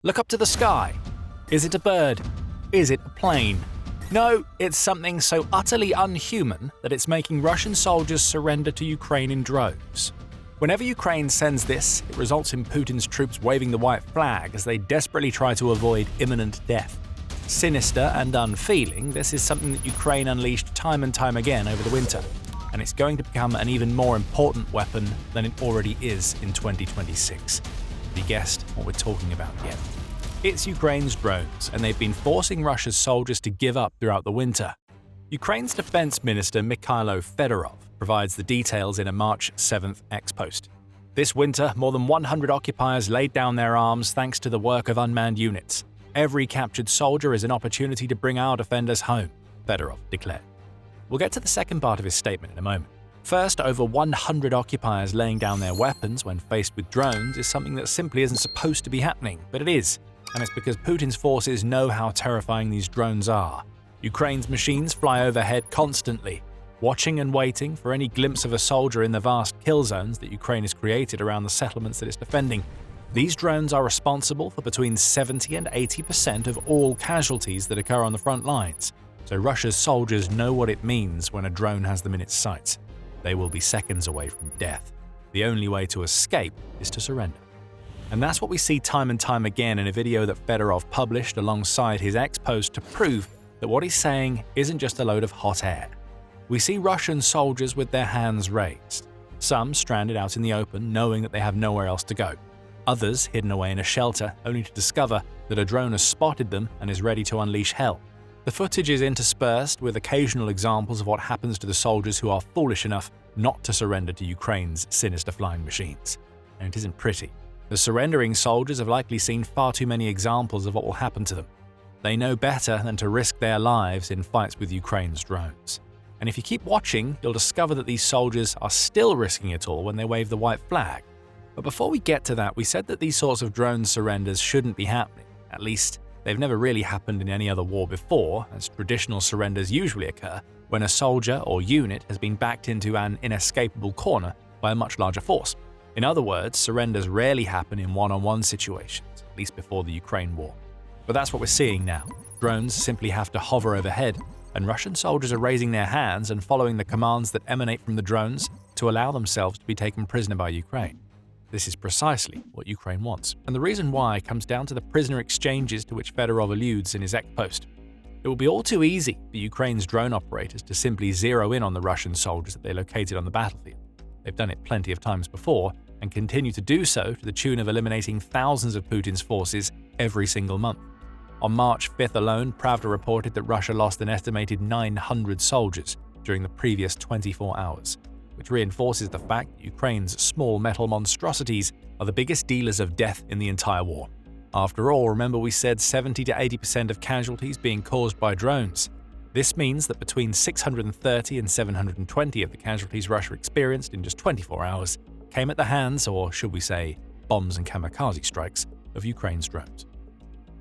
Look up to the sky. Is it a bird? Is it a plane? No, it's something so utterly unhuman that it's making Russian soldiers surrender to Ukraine in droves. Whenever Ukraine sends this, it results in Putin's troops waving the white flag as they desperately try to avoid imminent death. Sinister and unfeeling, this is something that Ukraine unleashed time and time again over the winter, and it's going to become an even more important weapon than it already is in 2026. Have you guessed what we're talking about yet? It's Ukraine's drones, and they've been forcing Russia's soldiers to give up throughout the winter. Ukraine's Defense Minister Mikhailo Fedorov provides the details in a March 7th X-Post. This winter, more than 100 occupiers laid down their arms thanks to the work of unmanned units. Every captured soldier is an opportunity to bring our defenders home, Fedorov declared. We'll get to the second part of his statement in a moment. First, over 100 occupiers laying down their weapons when faced with drones is something that simply isn't supposed to be happening, but it is. And it's because Putin's forces know how terrifying these drones are. Ukraine's machines fly overhead constantly, watching and waiting for any glimpse of a soldier in the vast kill zones that Ukraine has created around the settlements that it's defending. These drones are responsible for between 70 and 80% of all casualties that occur on the front lines. So Russia's soldiers know what it means when a drone has them in its sights. They will be seconds away from death. The only way to escape is to surrender. And that's what we see time and time again in a video that Fedorov published alongside his X-Post to prove that what he's saying isn't just a load of hot air. We see Russian soldiers with their hands raised, some stranded out in the open knowing that they have nowhere else to go, others hidden away in a shelter only to discover that a drone has spotted them and is ready to unleash hell. The footage is interspersed with occasional examples of what happens to the soldiers who are foolish enough not to surrender to Ukraine's sinister flying machines. And it isn't pretty. The surrendering soldiers have likely seen far too many examples of what will happen to them. They know better than to risk their lives in fights with Ukraine's drones. And if you keep watching, you'll discover that these soldiers are still risking it all when they wave the white flag. But before we get to that, we said that these sorts of drone surrenders shouldn't be happening. At least, they've never really happened in any other war before, as traditional surrenders usually occur when a soldier or unit has been backed into an inescapable corner by a much larger force. In other words, surrenders rarely happen in one-on-one situations, at least before the Ukraine war. But that's what we're seeing now. Drones simply have to hover overhead, and Russian soldiers are raising their hands and following the commands that emanate from the drones to allow themselves to be taken prisoner by Ukraine. This is precisely what Ukraine wants, and the reason why comes down to the prisoner exchanges to which Fedorov alludes in his X-Post. It will be all too easy for Ukraine's drone operators to simply zero in on the Russian soldiers that they located on the battlefield. They've done it plenty of times before, and continue to do so to the tune of eliminating thousands of Putin's forces every single month. On March 5th alone, Pravda reported that Russia lost an estimated 900 soldiers during the previous 24 hours, which reinforces the fact that Ukraine's small metal monstrosities are the biggest dealers of death in the entire war. After all, remember we said 70 to 80% of casualties being caused by drones. This means that between 630 and 720 of the casualties Russia experienced in just 24 hours came at the hands, or should we say, bombs and kamikaze strikes, of Ukraine's drones.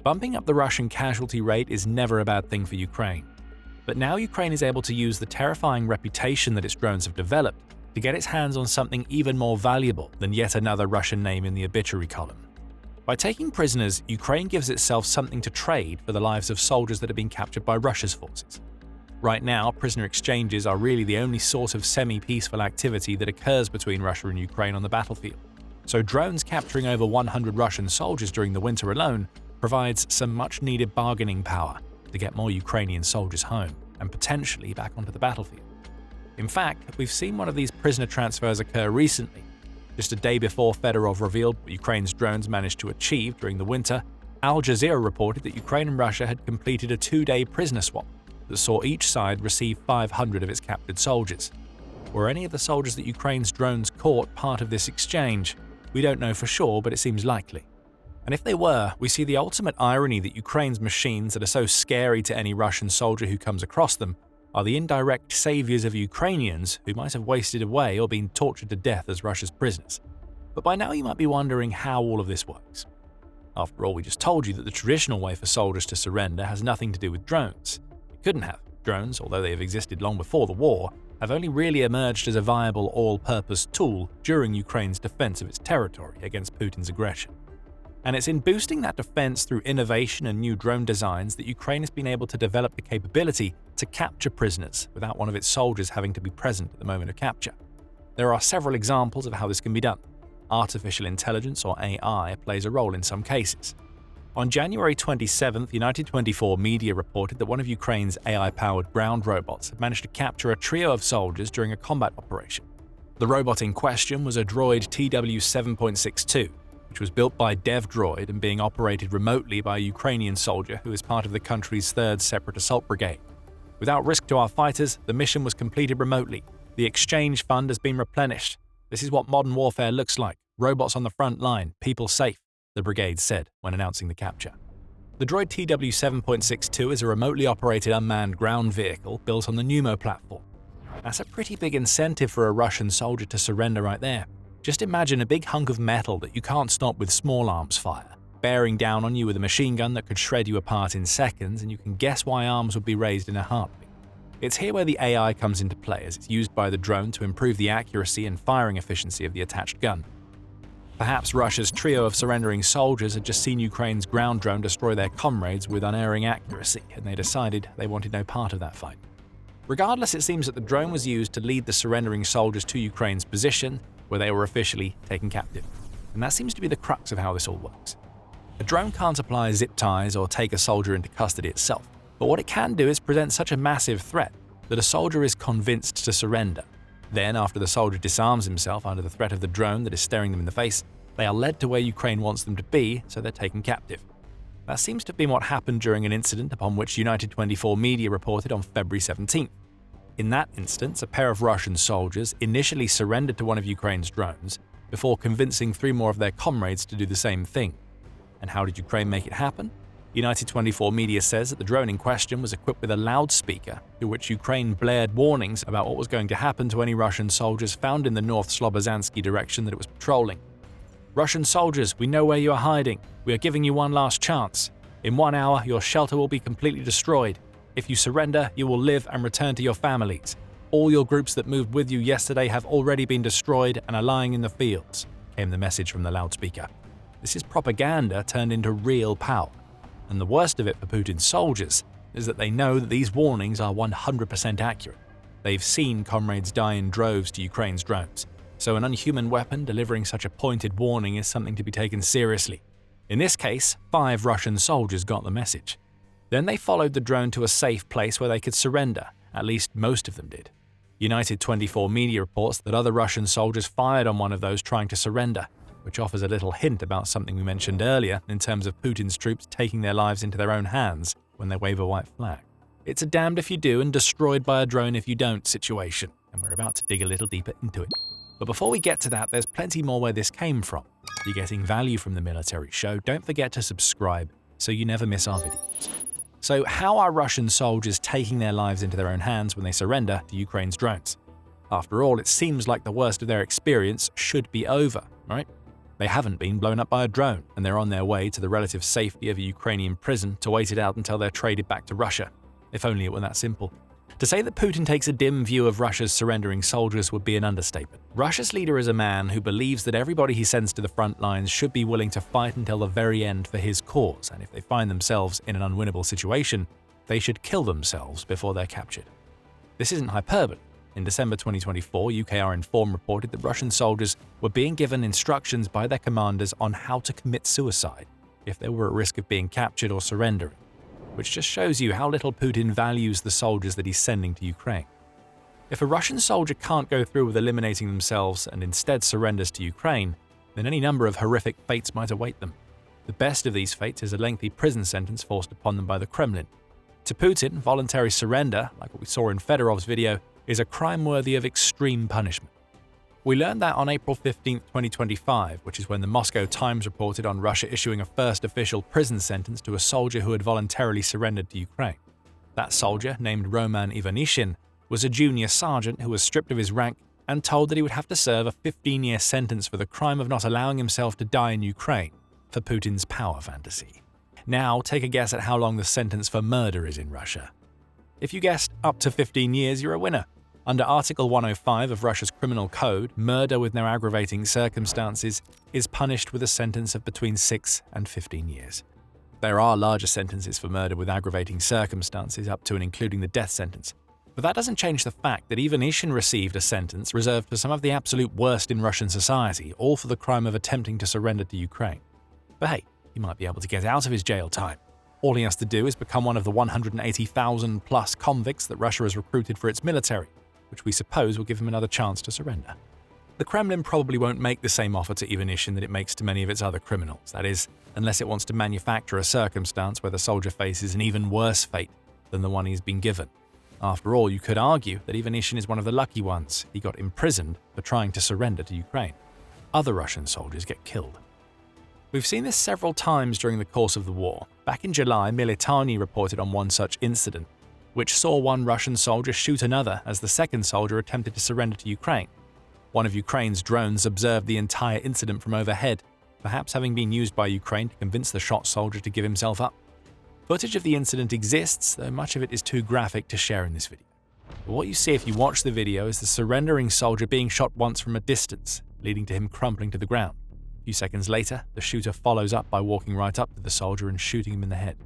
Bumping up the Russian casualty rate is never a bad thing for Ukraine. But now Ukraine is able to use the terrifying reputation that its drones have developed to get its hands on something even more valuable than yet another Russian name in the obituary column. By taking prisoners, Ukraine gives itself something to trade for the lives of soldiers that have been captured by Russia's forces. Right now, prisoner exchanges are really the only sort of semi-peaceful activity that occurs between Russia and Ukraine on the battlefield. So drones capturing over 100 Russian soldiers during the winter alone provides some much-needed bargaining power to get more Ukrainian soldiers home and potentially back onto the battlefield. In fact, we've seen one of these prisoner transfers occur recently. Just a day before Fedorov revealed what Ukraine's drones managed to achieve during the winter, Al Jazeera reported that Ukraine and Russia had completed a 2-day prisoner swap that saw each side receive 500 of its captured soldiers. Were any of the soldiers that Ukraine's drones caught part of this exchange? We don't know for sure, but it seems likely. And if they were, we see the ultimate irony that Ukraine's machines that are so scary to any Russian soldier who comes across them are the indirect saviors of Ukrainians who might have wasted away or been tortured to death as Russia's prisoners. But by now you might be wondering how all of this works. After all, we just told you that the traditional way for soldiers to surrender has nothing to do with drones. It couldn't have. Drones, although they have existed long before the war, have only really emerged as a viable all-purpose tool during Ukraine's defense of its territory against Putin's aggression. And it's in boosting that defense through innovation and new drone designs that Ukraine has been able to develop the capability to capture prisoners without one of its soldiers having to be present at the moment of capture. There are several examples of how this can be done. Artificial intelligence, or AI, plays a role in some cases. On January 27th, United 24 media reported that one of Ukraine's AI-powered ground robots had managed to capture a trio of soldiers during a combat operation. The robot in question was a droid TW7.62, which was built by DevDroid and being operated remotely by a Ukrainian soldier who is part of the country's 3rd Separate Assault Brigade. Without risk to our fighters, the mission was completed remotely. The exchange fund has been replenished. This is what modern warfare looks like. Robots on the front line, people safe, the brigade said when announcing the capture. The droid TW7.62 is a remotely operated unmanned ground vehicle built on the UNHUMAN platform. That's a pretty big incentive for a Russian soldier to surrender right there. Just imagine a big hunk of metal that you can't stop with small arms fire, bearing down on you with a machine gun that could shred you apart in seconds, and you can guess why arms would be raised in a heartbeat. It's here where the AI comes into play, as it's used by the drone to improve the accuracy and firing efficiency of the attached gun. Perhaps Russia's trio of surrendering soldiers had just seen Ukraine's ground drone destroy their comrades with unerring accuracy, and they decided they wanted no part of that fight. Regardless, it seems that the drone was used to lead the surrendering soldiers to Ukraine's position, where they were officially taken captive. And that seems to be the crux of how this all works. A drone can't apply zip ties or take a soldier into custody itself, but what it can do is present such a massive threat that a soldier is convinced to surrender. Then, after the soldier disarms himself under the threat of the drone that is staring them in the face, they are led to where Ukraine wants them to be, so they're taken captive. That seems to have been what happened during an incident upon which United 24 media reported on February 17th. In that instance, a pair of Russian soldiers initially surrendered to one of Ukraine's drones before convincing 3 more of their comrades to do the same thing. And how did Ukraine make it happen? United 24 media says that the drone in question was equipped with a loudspeaker through which Ukraine blared warnings about what was going to happen to any Russian soldiers found in the North Slobozansky direction that it was patrolling. Russian soldiers, we know where you are hiding. We are giving you one last chance. In 1 hour, your shelter will be completely destroyed. If you surrender, you will live and return to your families. All your groups that moved with you yesterday have already been destroyed and are lying in the fields, came the message from the loudspeaker. This is propaganda turned into real power. And the worst of it for Putin's soldiers is that they know that these warnings are 100% accurate. They've seen comrades die in droves to Ukraine's drones. So an unhuman weapon delivering such a pointed warning is something to be taken seriously. In this case, 5 Russian soldiers got the message. Then they followed the drone to a safe place where they could surrender. At least most of them did. United 24 media reports that other Russian soldiers fired on one of those trying to surrender, which offers a little hint about something we mentioned earlier in terms of Putin's troops taking their lives into their own hands when they wave a white flag. It's a damned if you do and destroyed by a drone if you don't situation, and we're about to dig a little deeper into it. But before we get to that, there's plenty more where this came from. If you're getting value from the military show, don't forget to subscribe so you never miss our videos. So how are Russian soldiers taking their lives into their own hands when they surrender to Ukraine's drones? After all, it seems like the worst of their experience should be over, right? They haven't been blown up by a drone, and they're on their way to the relative safety of a Ukrainian prison to wait it out until they're traded back to Russia. If only it were that simple. To say that Putin takes a dim view of Russia's surrendering soldiers would be an understatement. Russia's leader is a man who believes that everybody he sends to the front lines should be willing to fight until the very end for his cause, and if they find themselves in an unwinnable situation, they should kill themselves before they're captured. This isn't hyperbole. In December 2024, UKR Inform reported that Russian soldiers were being given instructions by their commanders on how to commit suicide if they were at risk of being captured or surrendering, which just shows you how little Putin values the soldiers that he's sending to Ukraine. If a Russian soldier can't go through with eliminating themselves and instead surrenders to Ukraine, then any number of horrific fates might await them. The best of these fates is a lengthy prison sentence forced upon them by the Kremlin. To Putin, voluntary surrender, like what we saw in Fedorov's video, is a crime worthy of extreme punishment. We learned that on April 15, 2025, which is when the Moscow Times reported on Russia issuing a first official prison sentence to a soldier who had voluntarily surrendered to Ukraine. That soldier, named Roman Ivanishin, was a junior sergeant who was stripped of his rank and told that he would have to serve a 15-year sentence for the crime of not allowing himself to die in Ukraine for Putin's power fantasy. Now, take a guess at how long the sentence for murder is in Russia. If you guessed up to 15 years, you're a winner. Under Article 105 of Russia's Criminal Code, murder with no aggravating circumstances is punished with a sentence of between 6 and 15 years. There are larger sentences for murder with aggravating circumstances, up to and including the death sentence. But that doesn't change the fact that Ivanishin received a sentence reserved for some of the absolute worst in Russian society, all for the crime of attempting to surrender to Ukraine. But hey, he might be able to get out of his jail time. All he has to do is become one of the 180,000 plus convicts that Russia has recruited for its military, which we suppose will give him another chance to surrender. The Kremlin probably won't make the same offer to Ivanishin that it makes to many of its other criminals, that is, unless it wants to manufacture a circumstance where the soldier faces an even worse fate than the one he's been given. After all, you could argue that Ivanishin is one of the lucky ones. He got imprisoned for trying to surrender to Ukraine. Other Russian soldiers get killed. We've seen this several times during the course of the war. Back in July, Militani reported on one such incident, which saw one Russian soldier shoot another as the second soldier attempted to surrender to Ukraine. One of Ukraine's drones observed the entire incident from overhead, perhaps having been used by Ukraine to convince the shot soldier to give himself up. Footage of the incident exists, though much of it is too graphic to share in this video. But what you see if you watch the video is the surrendering soldier being shot once from a distance, leading to him crumpling to the ground. A few seconds later, the shooter follows up by walking right up to the soldier and shooting him in the head.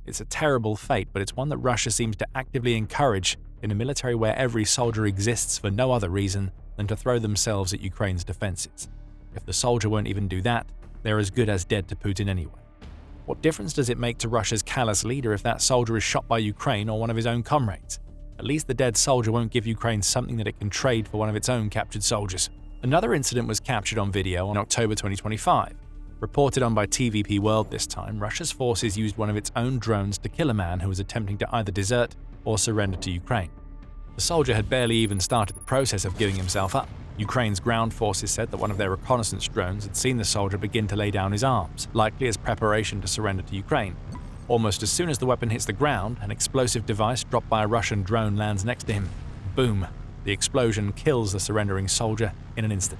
It's a terrible fate, but it's one that Russia seems to actively encourage in a military where every soldier exists for no other reason than to throw themselves at Ukraine's defenses. If the soldier won't even do that, they're as good as dead to Putin anyway. What difference does it make to Russia's callous leader if that soldier is shot by Ukraine or one of his own comrades? At least the dead soldier won't give Ukraine something that it can trade for one of its own captured soldiers. Another incident was captured on video on October 2025. Reported on by TVP World this time, Russia's forces used one of its own drones to kill a man who was attempting to either desert or surrender to Ukraine. The soldier had barely even started the process of giving himself up. Ukraine's ground forces said that one of their reconnaissance drones had seen the soldier begin to lay down his arms, likely as preparation to surrender to Ukraine. Almost as soon as the weapon hits the ground, an explosive device dropped by a Russian drone lands next to him. Boom! The explosion kills the surrendering soldier in an instant.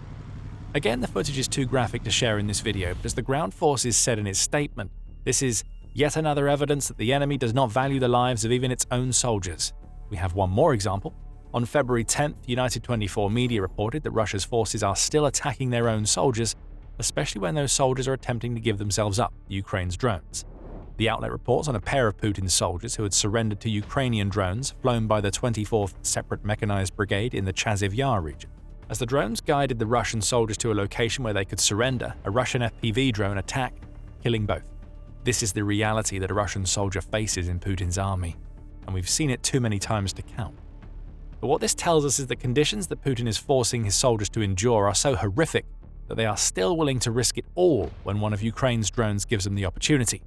Again, the footage is too graphic to share in this video, but as the ground forces said in its statement, this is yet another evidence that the enemy does not value the lives of even its own soldiers. We have one more example. On February 10th, United 24 media reported that Russia's forces are still attacking their own soldiers, especially when those soldiers are attempting to give themselves up to Ukraine's drones. The outlet reports on a pair of Putin's soldiers who had surrendered to Ukrainian drones flown by the 24th Separate Mechanized Brigade in the Chasiv Yar region. As the drones guided the Russian soldiers to a location where they could surrender, a Russian FPV drone attacked, killing both. This is the reality that a Russian soldier faces in Putin's army, and we've seen it too many times to count. But what this tells us is that conditions that Putin is forcing his soldiers to endure are so horrific that they are still willing to risk it all when one of Ukraine's drones gives them the opportunity.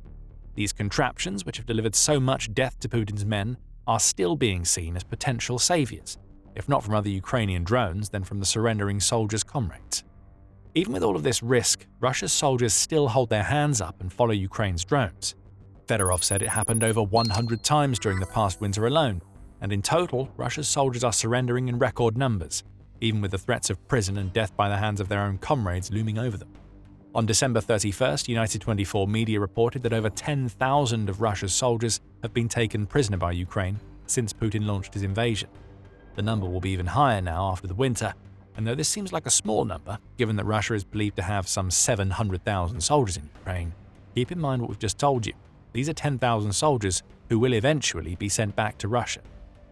These contraptions, which have delivered so much death to Putin's men, are still being seen as potential saviors, if not from other Ukrainian drones, then from the surrendering soldiers' comrades. Even with all of this risk, Russia's soldiers still hold their hands up and follow Ukraine's drones. Fedorov said it happened over 100 times during the past winter alone, and in total, Russia's soldiers are surrendering in record numbers, even with the threats of prison and death by the hands of their own comrades looming over them. On December 31st, United 24 media reported that over 10,000 of Russia's soldiers have been taken prisoner by Ukraine since Putin launched his invasion. The number will be even higher now after the winter, and though this seems like a small number, given that Russia is believed to have some 700,000 soldiers in Ukraine, keep in mind what we've just told you. These are 10,000 soldiers who will eventually be sent back to Russia.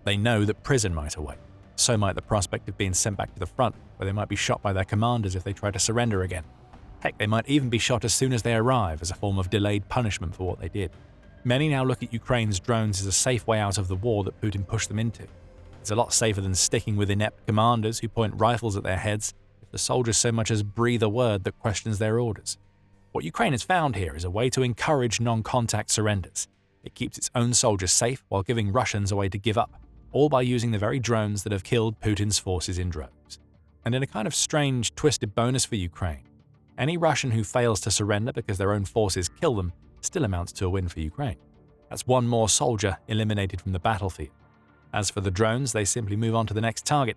They know that prison might await. So might the prospect of being sent back to the front, where they might be shot by their commanders if they try to surrender again. Heck, they might even be shot as soon as they arrive as a form of delayed punishment for what they did. Many now look at Ukraine's drones as a safe way out of the war that Putin pushed them into. It's a lot safer than sticking with inept commanders who point rifles at their heads if the soldiers so much as breathe a word that questions their orders. What Ukraine has found here is a way to encourage non-contact surrenders. It keeps its own soldiers safe while giving Russians a way to give up, all by using the very drones that have killed Putin's forces in droves. And in a kind of strange, twisted bonus for Ukraine, any Russian who fails to surrender because their own forces kill them still amounts to a win for Ukraine. That's one more soldier eliminated from the battlefield. As for the drones, they simply move on to the next target.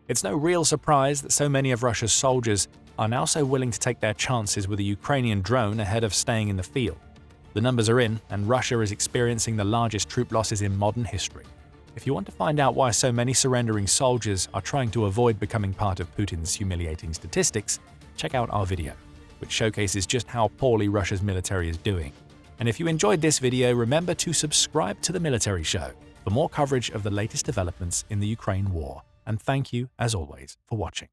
It's no real surprise that so many of Russia's soldiers are now so willing to take their chances with a Ukrainian drone ahead of staying in the field. The numbers are in, and Russia is experiencing the largest troop losses in modern history. If you want to find out why so many surrendering soldiers are trying to avoid becoming part of Putin's humiliating statistics, check out our video, which showcases just how poorly Russia's military is doing. And if you enjoyed this video, remember to subscribe to The Military Show for more coverage of the latest developments in the Ukraine war. And thank you, as always, for watching.